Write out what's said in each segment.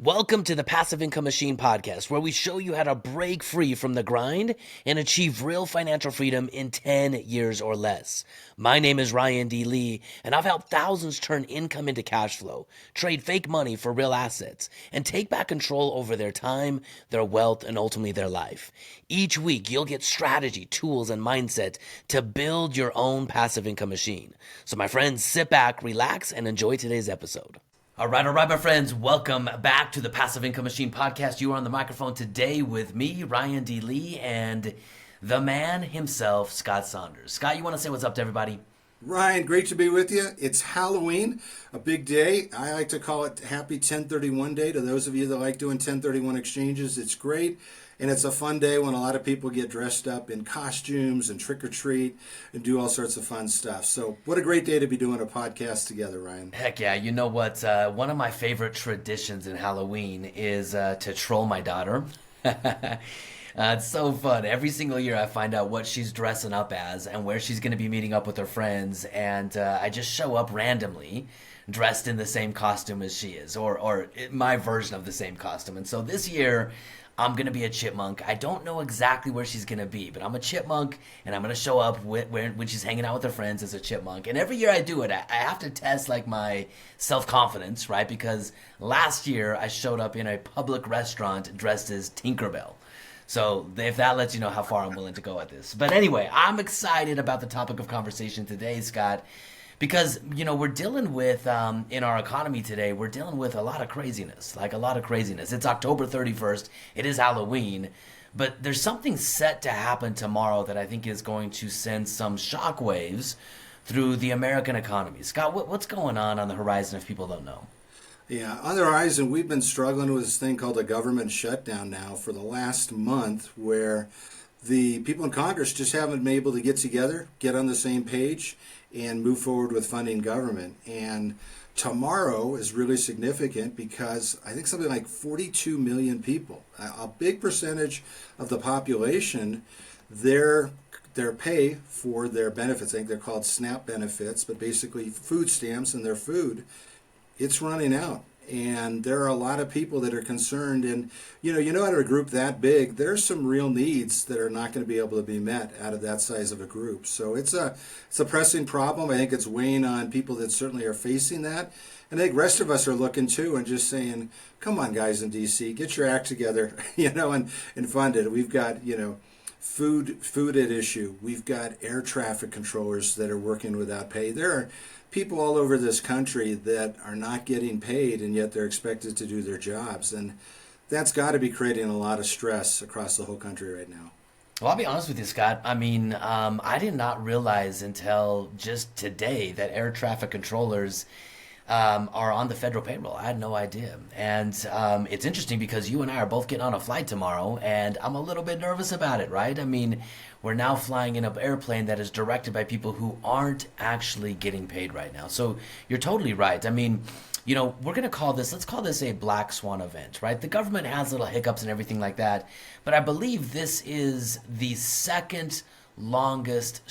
Welcome to the Passive Income Machine podcast, where we show you how to break free from the grind and achieve real financial freedom in 10 years or less. My name is Ryan D. Lee, and I've helped thousands turn income into cash flow, trade fake money for real assets, and take back control over their time, their wealth, and ultimately their life. Each week, you'll get strategy, tools, and mindset to build your own passive income machine. So my friends, sit back, relax, and enjoy today's episode. All right, my friends. Welcome back to the Passive Income Machine podcast. You are on the microphone today with me, Ryan D. Lee, and the man himself, Scott Saunders. Scott, you want to say what's up to everybody? Ryan, great to be with you. It's Halloween, a big day. I like to call it Happy 1031 Day. To those of you that like doing 1031 exchanges, it's great. And it's a fun day when a lot of people get dressed up in costumes and trick or treat and do all sorts of fun stuff. So what a great day to be doing a podcast together, Ryan. Heck yeah. You know what? One of my favorite traditions in Halloween is to troll my daughter. It's so fun. Every single year I find out what she's dressing up as and where she's going to be meeting up with her friends. And I just show up randomly dressed in the same costume as she is, or my version of the same costume. And so this year, I'm going to be a chipmunk. I don't know exactly where she's going to be, but I'm a chipmunk, and I'm going to show up when she's hanging out with her friends as a chipmunk. And every year I do it, I have to test like my self-confidence, right? Because last year I showed up in a public restaurant dressed as Tinkerbell. So if that lets you know how far I'm willing to go at this. But anyway, I'm excited about the topic of conversation today, Scott, because, you know, we're dealing with, in our economy today, we're dealing with a lot of craziness, It's October 31st. It is Halloween. But there's something set to happen tomorrow that I think is going to send some shockwaves through the American economy. Scott, what's going on the horizon if people don't know? Yeah, on the horizon, we've been struggling with this thing called a government shutdown now for the last month, where the people in Congress just haven't been able to get together, get on the same page, and move forward with funding government. And tomorrow is really significant because I think something like 42 million people, a big percentage of the population, their pay for their benefits, I think they're called SNAP benefits, but basically food stamps and their food, it's running out. And there are a lot of people that are concerned. And, out of a group that big, there's some real needs that are not going to be able to be met out of that size of a group. So it's a pressing problem. I think it's weighing on people that certainly are facing that. And I think the rest of us are looking too and just saying, come on, guys in D.C., get your act together, and fund it. We've got, food at issue. We've got air traffic controllers that are working without pay. There are people all over this country that are not getting paid, and yet they're expected to do their jobs. And that's got to be creating a lot of stress across the whole country right now. Well, I'll be honest with you, Scott. I mean, I did not realize until just today that air traffic controllers are on the federal payroll. I had no idea. And it's interesting because you and I are both getting on a flight tomorrow, and I'm a little bit nervous about it, right? I mean, we're now flying in an airplane that is directed by people who aren't actually getting paid right now. So you're totally right. I mean, we're going to let's call this a Black Swan event, right? The government has little hiccups and everything like that. But I believe this is the second longest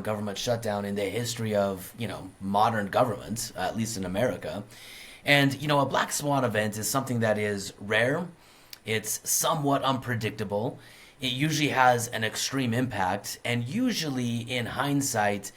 government shutdown in the history of, modern governments, at least in America. And, a Black Swan event is something that is rare. It's somewhat unpredictable. It usually has an extreme impact, and usually in hindsight,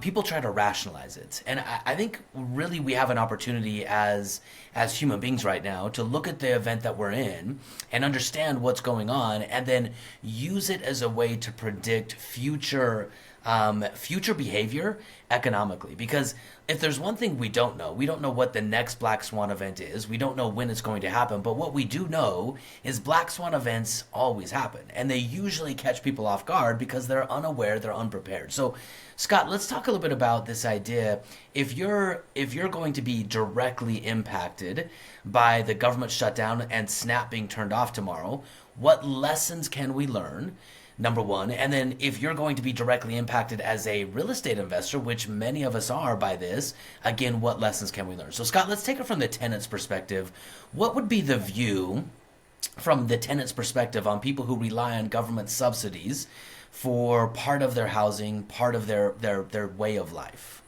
people try to rationalize it. And I think really we have an opportunity as human beings right now to look at the event that we're in and understand what's going on, and then use it as a way to predict future behavior economically. Because if there's one thing we don't know what the next Black Swan event is. We don't know when it's going to happen. But what we do know is Black Swan events always happen. And they usually catch people off guard because they're unaware, they're unprepared. So, Scott, let's talk a little bit about this idea. If you're going to be directly impacted by the government shutdown and SNAP being turned off tomorrow, what lessons can we learn? Number one. And then if you're going to be directly impacted as a real estate investor, which many of us are by this, again, what lessons can we learn? So, Scott, let's take it from the tenant's perspective. What would be the view from the tenant's perspective on people who rely on government subsidies for part of their housing, part of their way of life?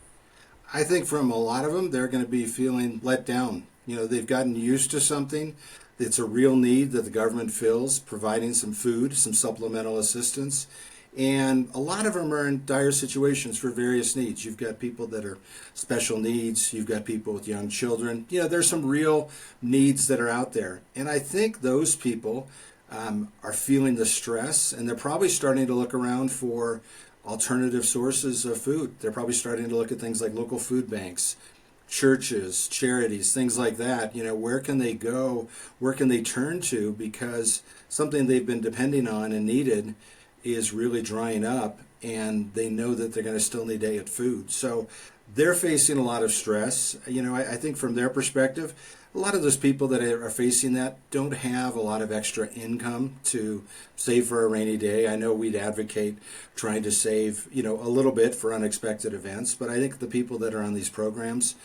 I think from a lot of them, they're going to be feeling let down They've gotten used to something. It's a real need that the government fills, providing some food, some supplemental assistance. And a lot of them are in dire situations for various needs. You've got people that are special needs. You've got people with young children. There's some real needs that are out there. And I think those people are feeling the stress, and they're probably starting to look around for alternative sources of food. They're probably starting to look at things like local food banks, churches, charities, things like that. Where can they go? Where can they turn to? Because something they've been depending on and needed is really drying up, and they know that they're going to still need to get food. So they're facing a lot of stress. I think from their perspective, a lot of those people that are facing that don't have a lot of extra income to save for a rainy day. I know we'd advocate trying to save, a little bit for unexpected events, but I think the people that are on these programs,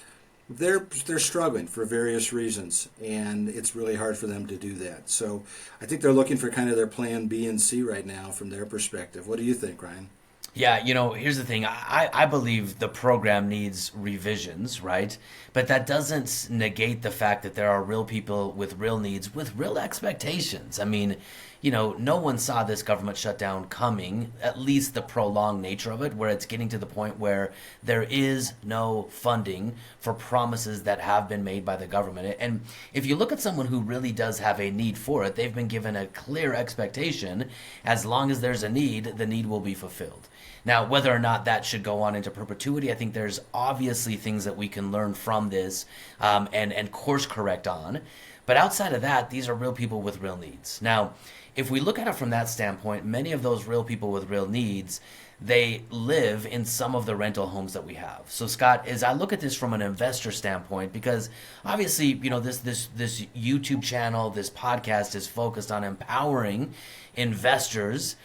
they're struggling for various reasons, and it's really hard for them to do that. So I think they're looking for kind of their plan B and C right now from their perspective. What do you think, Ryan? Yeah, here's the thing. I believe the program needs revisions, right? But that doesn't negate the fact that there are real people with real needs, with real expectations. I mean, no one saw this government shutdown coming, at least the prolonged nature of it, where it's getting to the point where there is no funding for promises that have been made by the government. And if you look at someone who really does have a need for it, they've been given a clear expectation. As long as there's a need, the need will be fulfilled. Now, whether or not that should go on into perpetuity, I think there's obviously things that we can learn from this and course correct on. But outside of that, these are real people with real needs. Now, if we look at it from that standpoint, many of those real people with real needs, they live in some of the rental homes that we have. So, Scott, as I look at this from an investor standpoint, because obviously, this YouTube channel, this podcast is focused on empowering investors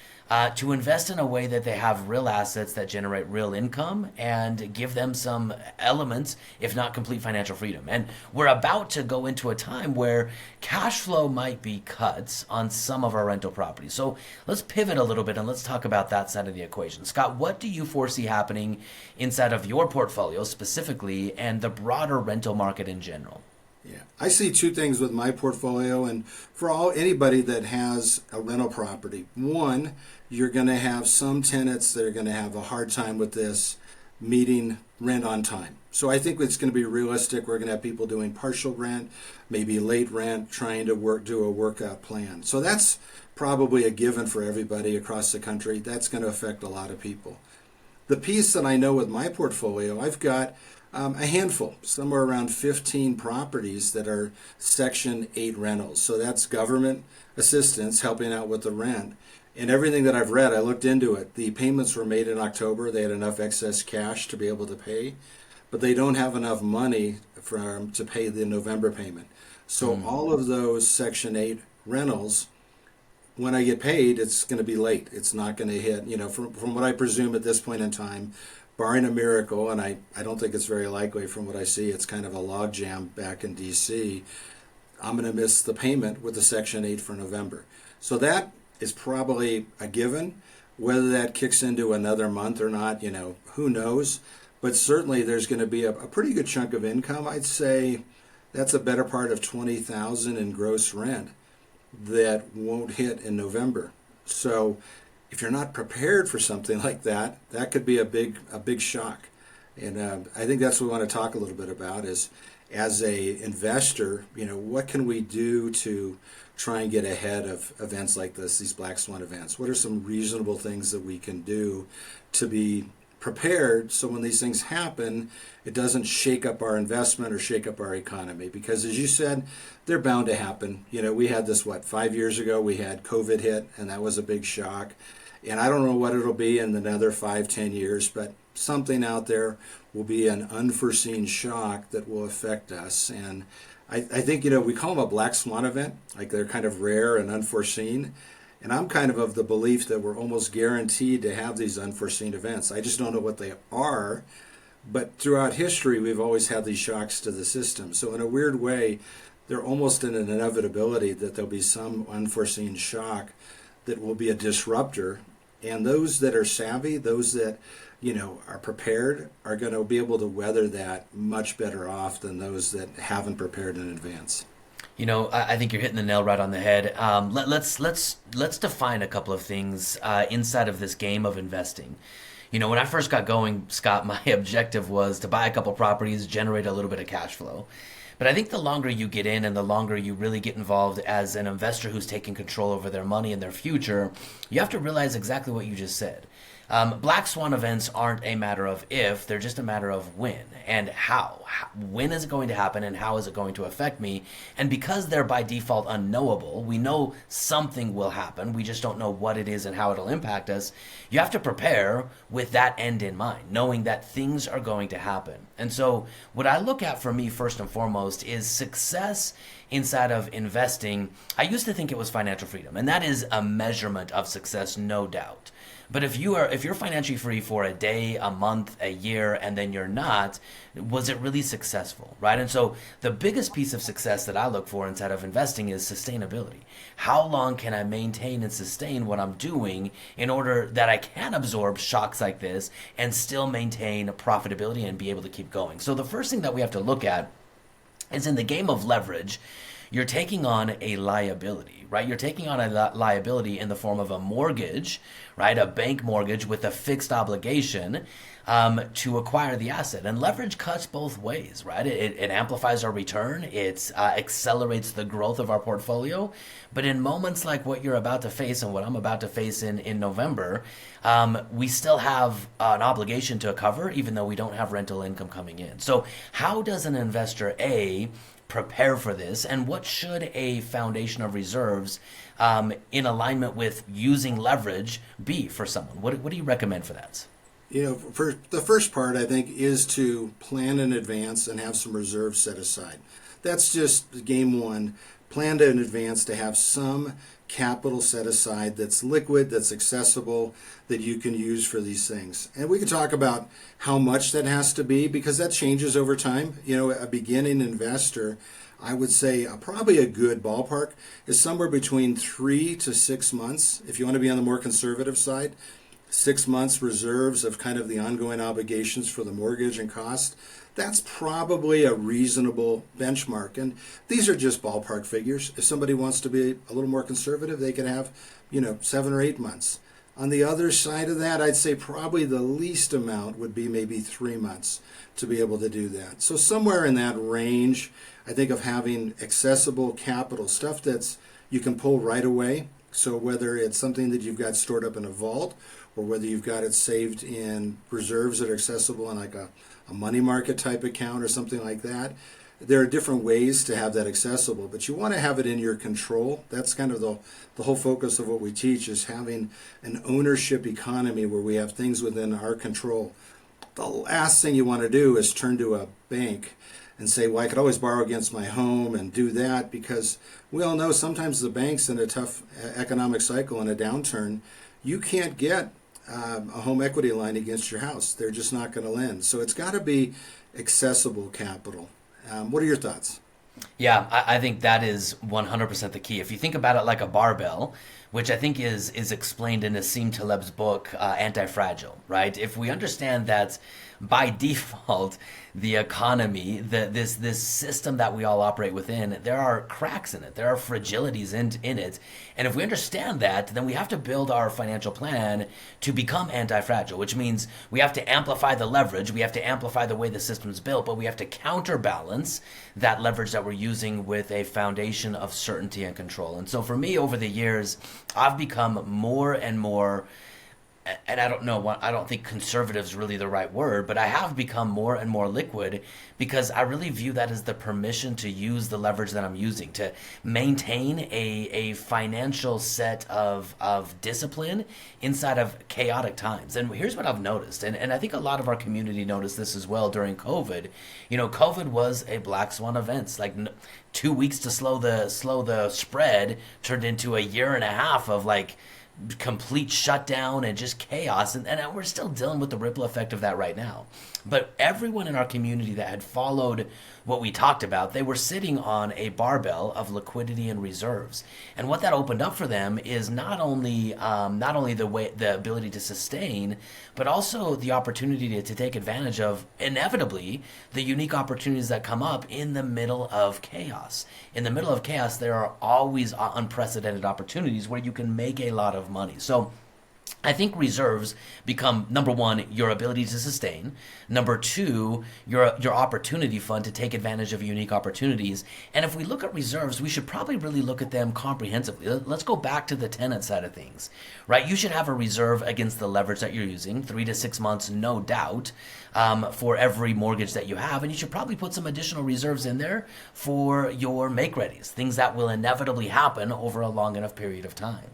to invest in a way that they have real assets that generate real income and give them some elements, if not complete financial freedom. And we're about to go into a time where cash flow might be cut on some of our rental properties. So let's pivot a little bit and let's talk about that side of the equation. Scott, what do you foresee happening inside of your portfolio specifically and the broader rental market in general? Yeah, I see two things with my portfolio, and for anybody that has a rental property. One, you're going to have some tenants that are going to have a hard time with this meeting rent on time. So I think it's going to be realistic. We're going to have people doing partial rent, maybe late rent, trying to do a workout plan. So that's probably a given for everybody across the country. That's going to affect a lot of people. The piece that I know with my portfolio, I've got a handful, somewhere around 15 properties that are Section 8 rentals. So that's government assistance helping out with the rent. And everything that I've read, I looked into it. The payments were made in October. They had enough excess cash to be able to pay, but they don't have enough money to pay the November payment. So all of those Section 8 rentals, when I get paid, it's going to be late. It's not going to hit, from what I presume at this point in time, barring a miracle, and I don't think it's very likely from what I see, it's kind of a logjam back in D.C., I'm going to miss the payment with the Section 8 for November. So that is probably a given. Whether that kicks into another month or not, who knows? But certainly there's going to be a pretty good chunk of income. I'd say that's a better part of $20,000 in gross rent that won't hit in November. So if you're not prepared for something like that, that could be a big shock. And I think that's what we want to talk a little bit about is, as a investor, what can we do to try and get ahead of events like this, these Black Swan events? What are some reasonable things that we can do to be prepared so when these things happen, it doesn't shake up our investment or shake up our economy? Because as you said, they're bound to happen. We had this, 5 years ago, we had COVID hit, and that was a big shock. And I don't know what it'll be in another 5-10 years, but something out there will be an unforeseen shock that will affect us. And I think, we call them a Black Swan event, like they're kind of rare and unforeseen. And I'm kind of the belief that we're almost guaranteed to have these unforeseen events. I just don't know what they are. But throughout history, we've always had these shocks to the system. So in a weird way, they're almost in an inevitability that there'll be some unforeseen shock that will be a disruptor. And those that are savvy, those that are prepared, are going to be able to weather that much better off than those that haven't prepared in advance. I think you're hitting the nail right on the head. Let's define a couple of things inside of this game of investing. When I first got going, Scott, my objective was to buy a couple properties, generate a little bit of cash flow. But I think the longer you get in and the longer you really get involved as an investor who's taking control over their money and their future, you have to realize exactly what you just said. Black Swan events aren't a matter of if, they're just a matter of when and how. When is it going to happen and how is it going to affect me? And because they're by default unknowable, we know something will happen. We just don't know what it is and how it'll impact us. You have to prepare with that end in mind, knowing that things are going to happen. And so what I look at for me first and foremost is success inside of investing. I used to think it was financial freedom, and that is a measurement of success, no doubt. But if you're financially free for a day, a month, a year, and then you're not, was it really successful, right? And so the biggest piece of success that I look for inside of investing is sustainability. How long can I maintain and sustain what I'm doing in order that I can absorb shocks like this and still maintain profitability and be able to keep going? So the first thing that we have to look at is in the game of leverage, you're taking on a liability, right? You're taking on a liability in the form of a mortgage, right? A bank mortgage with a fixed obligation to acquire the asset. And leverage cuts both ways, right? It amplifies our return. It accelerates the growth of our portfolio. But in moments like what you're about to face and what I'm about to face in November, we still have an obligation to cover, even though we don't have rental income coming in. So how does an investor, prepare for this, and what should a foundation of reserves in alignment with using leverage be for someone? What do you recommend for that? For the first part, I think, is to plan in advance and have some reserves set aside. That's just game one. Plan in advance to have some capital set aside that's liquid, that's accessible, that you can use for these things. And we can talk about how much that has to be, because that changes over time. A beginning investor, I would say probably a good ballpark is somewhere between 3 to 6 months. If you want to be on the more conservative side, 6 months reserves of kind of the ongoing obligations for the mortgage and cost. That's probably a reasonable benchmark. And these are just ballpark figures. If somebody wants to be a little more conservative, they can have, 7 or 8 months. On the other side of that, I'd say probably the least amount would be maybe 3 months to be able to do that. So somewhere in that range, I think, of having accessible capital, stuff that's you can pull right away. So whether it's something that you've got stored up in a vault, or whether you've got it saved in reserves that are accessible in like a money market type account or something like that. There are different ways to have that accessible, but you want to have it in your control. That's kind of the whole focus of what we teach, is having an ownership economy where we have things within our control. The last thing you want to do is turn to a bank and say, well, I could always borrow against my home and do that, because we all know sometimes the banks in a tough economic cycle and a downturn, you can't get a home equity line against your house. They're just not going to lend. So it's got to be accessible capital. What are your thoughts? Yeah, I think that is 100% the key. If you think about it like a barbell, which I think is explained in Nassim Taleb's book, Anti-Fragile, right? If we understand that by default, the economy, this system that we all operate within, there are cracks in it, there are fragilities in it. And if we understand that, then we have to build our financial plan to become anti-fragile, which means we have to amplify the leverage, we have to amplify the way the system's built, but we have to counterbalance that leverage that we're using with a foundation of certainty and control. And so for me, over the years, I've become more and more, and I don't think conservative is really the right word, but I have become more and more liquid, because I really view that as the permission to use the leverage that I'm using to maintain a financial set of discipline inside of chaotic times. And here's what I've noticed, and I think a lot of our community noticed this as well during COVID. COVID was a black swan event. Like 2 weeks to slow the spread turned into a year and a half of like complete shutdown and just chaos, and we're still dealing with the ripple effect of that right now. But everyone in our community that had followed what we talked about, they were sitting on a barbell of liquidity and reserves. And what that opened up for them is not only the ability to sustain, but also the opportunity to take advantage of, inevitably, the unique opportunities that come up in the middle of chaos. In the middle of chaos, there are always unprecedented opportunities where you can make a lot of money. So I think reserves become, number one, your ability to sustain. Number two, your opportunity fund to take advantage of unique opportunities. And if we look at reserves, we should probably really look at them comprehensively. Let's go back to the tenant side of things, right? You should have a reserve against the leverage that you're using, 3 to 6 months, no doubt, for every mortgage that you have. And you should probably put some additional reserves in there for your make-readies, things that will inevitably happen over a long enough period of time.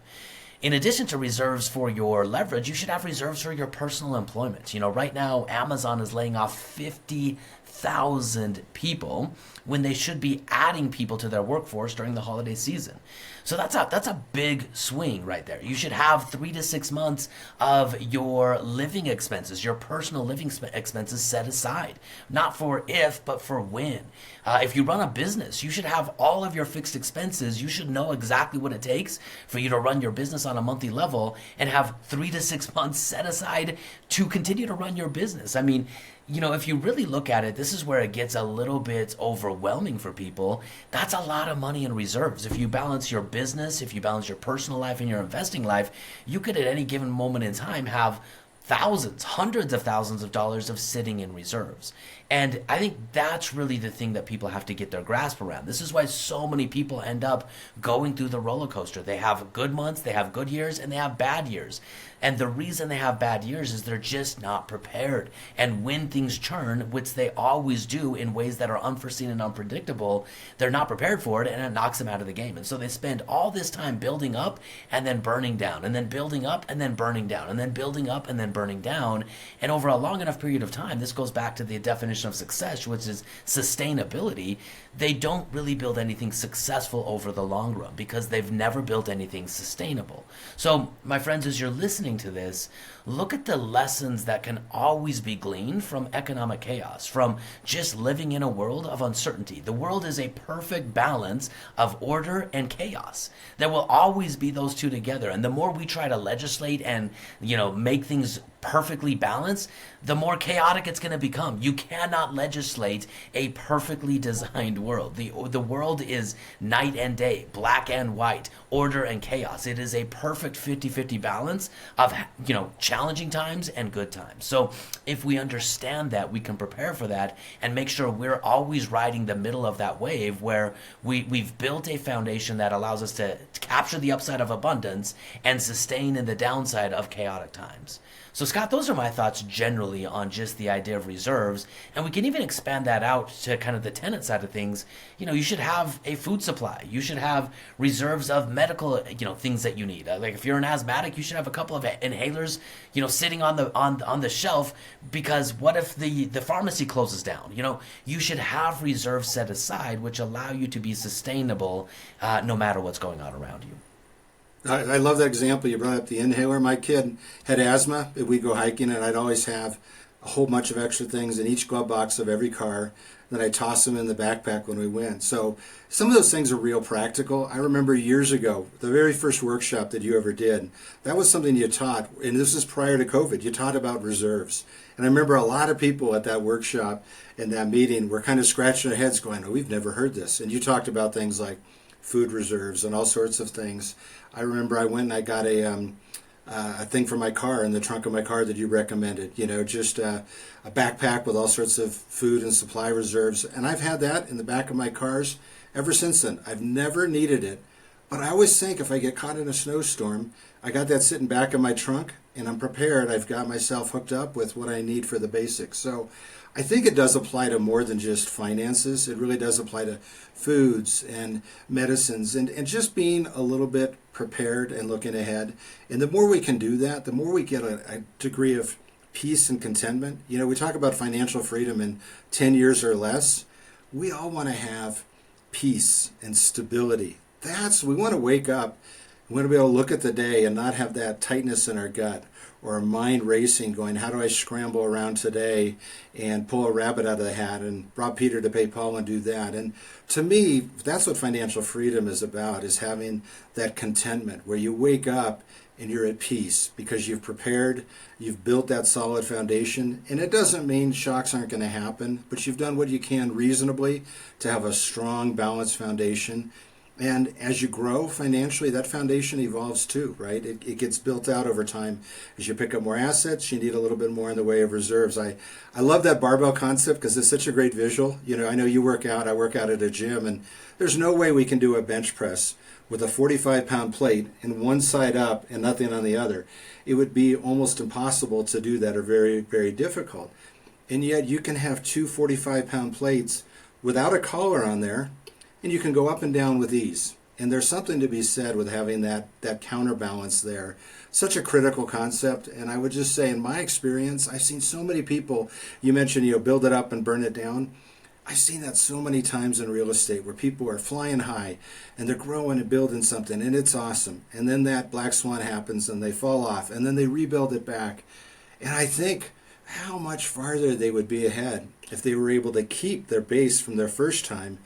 In addition to reserves for your leverage, you should have reserves for your personal employment. Right now, Amazon is laying off 50,000 people when they should be adding people to their workforce during the holiday season. So that's a big swing right there. You should have 3 to 6 months of your living expenses, your personal living expenses set aside, not for if, but for when. If you run a business, you should have all of your fixed expenses. You should know exactly what it takes for you to run your business on a monthly level and have 3 to 6 months set aside to continue to run your business. I mean, if you really look at it, this is where it gets a little bit overwhelming for people. That's a lot of money in reserves. If you balance your business, if you balance your personal life and your investing life, you could at any given moment in time have thousands, hundreds of thousands of dollars of sitting in reserves. And I think that's really the thing that people have to get their grasp around. This is why so many people end up going through the roller coaster. They have good months, they have good years, and they have bad years. And the reason they have bad years is they're just not prepared. And when things churn, which they always do in ways that are unforeseen and unpredictable, they're not prepared for it, and it knocks them out of the game. And so they spend all this time building up and then burning down, and then building up and then burning down, and then building up and then burning down. And over a long enough period of time, this goes back to the definition of success, which is sustainability. They don't really build anything successful over the long run because they've never built anything sustainable. So, my friends, as you're listening to this, look at the lessons that can always be gleaned from economic chaos, from just living in a world of uncertainty. The world is a perfect balance of order and chaos. There will always be those two together. And the more we try to legislate and, make things perfectly balanced, the more chaotic it's going to become. You cannot legislate a perfectly designed world. The world is night and day, black and white, order and chaos. It is a perfect 50-50 balance of, challenging times and good times. So if we understand that, we can prepare for that and make sure we're always riding the middle of that wave where we've built a foundation that allows us to capture the upside of abundance and sustain in the downside of chaotic times. So, Scott, those are my thoughts generally on just the idea of reserves. And we can even expand that out to kind of the tenant side of things. You should have a food supply. You should have reserves of medical, things that you need. Like if you're an asthmatic, you should have a couple of inhalers, sitting on the shelf, because what if the pharmacy closes down? You should have reserves set aside which allow you to be sustainable no matter what's going on around you. I love that example. You brought up the inhaler. My kid had asthma. We'd go hiking, and I'd always have a whole bunch of extra things in each glove box of every car. Then I'd toss them in the backpack when we went. So some of those things are real practical. I remember years ago, the very first workshop that you ever did, that was something you taught, and this is prior to COVID. You taught about reserves. And I remember a lot of people at that workshop and that meeting were kind of scratching their heads going, oh, we've never heard this. And you talked about things like food reserves and all sorts of things. I remember I went and I got a thing for my car in the trunk of my car that you recommended, just a backpack with all sorts of food and supply reserves. And I've had that in the back of my cars ever since then. I've never needed it, but I always think if I get caught in a snowstorm, I got that sitting back in my trunk and I'm prepared. I've got myself hooked up with what I need for the basics. So I think it does apply to more than just finances. It really does apply to foods and medicines and just being a little bit prepared and looking ahead. And the more we can do that, the more we get a degree of peace and contentment. We talk about financial freedom in 10 years or less. We all want to have peace and stability. We want to wake up We want to be able to look at the day and not have that tightness in our gut or our mind racing going, how do I scramble around today and pull a rabbit out of the hat and rob Peter to pay Paul and do that. And to me, that's what financial freedom is about, is having that contentment where you wake up and you're at peace because you've prepared, you've built that solid foundation. And it doesn't mean shocks aren't going to happen, but you've done what you can reasonably to have a strong, balanced foundation. And as you grow financially, that foundation evolves too, right? It gets built out over time. As you pick up more assets, you need a little bit more in the way of reserves. I love that barbell concept because it's such a great visual. You know, I know you work out, I work out at a gym, and there's no way we can do a bench press with a 45-pound plate and one side up and nothing on the other. It would be almost impossible to do that, or very, very difficult. And yet you can have two 45-pound plates without a collar on there, and you can go up and down with ease. And there's something to be said with having that counterbalance there. Such a critical concept. And I would just say, in my experience, I've seen so many people, you mentioned, build it up and burn it down. I've seen that so many times in real estate where people are flying high and they're growing and building something, and it's awesome. And then that Black Swan happens and they fall off and then they rebuild it back. And I think how much farther they would be ahead if they were able to keep their base from their first time,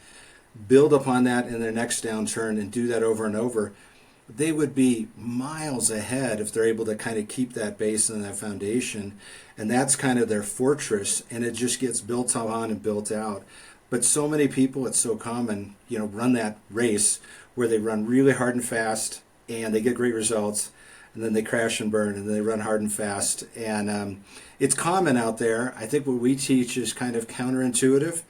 build upon that in their next downturn, and do that over and over. They would be miles ahead if they're able to kind of keep that base and that foundation. And that's kind of their fortress, and it just gets built on and built out. But so many people, it's so common, run that race where they run really hard and fast and they get great results, and then they crash and burn, and then they run hard and fast. And it's common out there. I think what we teach is kind of counterintuitive,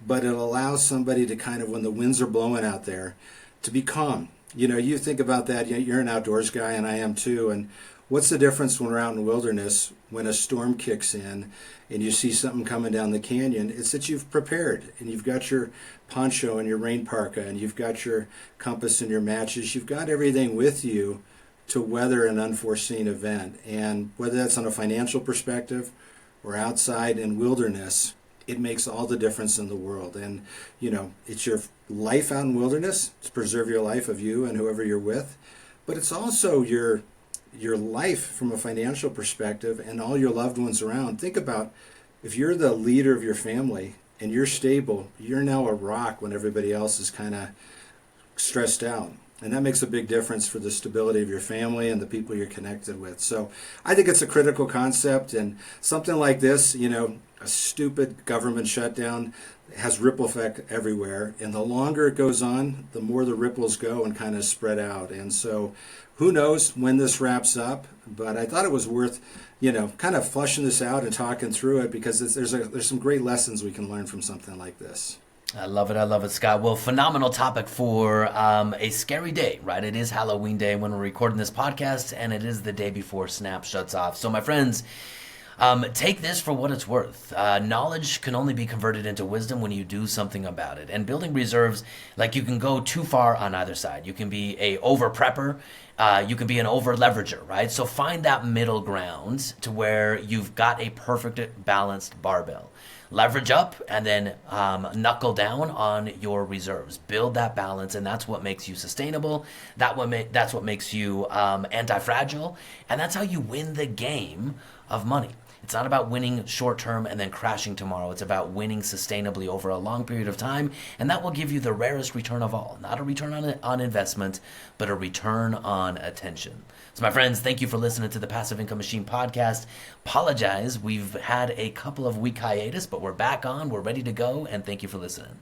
but it allows somebody to kind of, when the winds are blowing out there, to be calm. You think about that. You're an outdoors guy, and I am too. And what's the difference when we're out in the wilderness, when a storm kicks in and you see something coming down the canyon? It's that you've prepared, and you've got your poncho and your rain parka, and you've got your compass and your matches. You've got everything with you to weather an unforeseen event. And whether that's on a financial perspective or outside in wilderness, it makes all the difference in the world. And, it's your life out in wilderness to preserve your life of you and whoever you're with, but it's also your life from a financial perspective and all your loved ones around. Think about, if you're the leader of your family and you're stable, you're now a rock when everybody else is kind of stressed out. And that makes a big difference for the stability of your family and the people you're connected with. So I think it's a critical concept, and something like this, a stupid government shutdown has ripple effect everywhere. And the longer it goes on, the more the ripples go and kind of spread out. And so who knows when this wraps up, but I thought it was worth, kind of flushing this out and talking through it, because there's some great lessons we can learn from something like this. I love it, Scott. Well, phenomenal topic for a scary day, right? It is Halloween Day when we're recording this podcast, and it is the day before Snap shuts off. So, my friends, take this for what it's worth. Knowledge can only be converted into wisdom when you do something about it. And building reserves, you can go too far on either side. You can be a over prepper. You can be an over leverager, right? So find that middle ground to where you've got a perfect balanced barbell. Leverage up and then knuckle down on your reserves. Build that balance, and that's what makes you sustainable. That's what makes you anti-fragile, and that's how you win the game of money. It's not about winning short term and then crashing tomorrow. It's about winning sustainably over a long period of time, and that will give you the rarest return of all. Not a return on investment, but a return on attention. So, my friends, thank you for listening to the Passive Income Machine podcast. Apologize, we've had a couple of week hiatus, but we're back on. We're ready to go, and thank you for listening.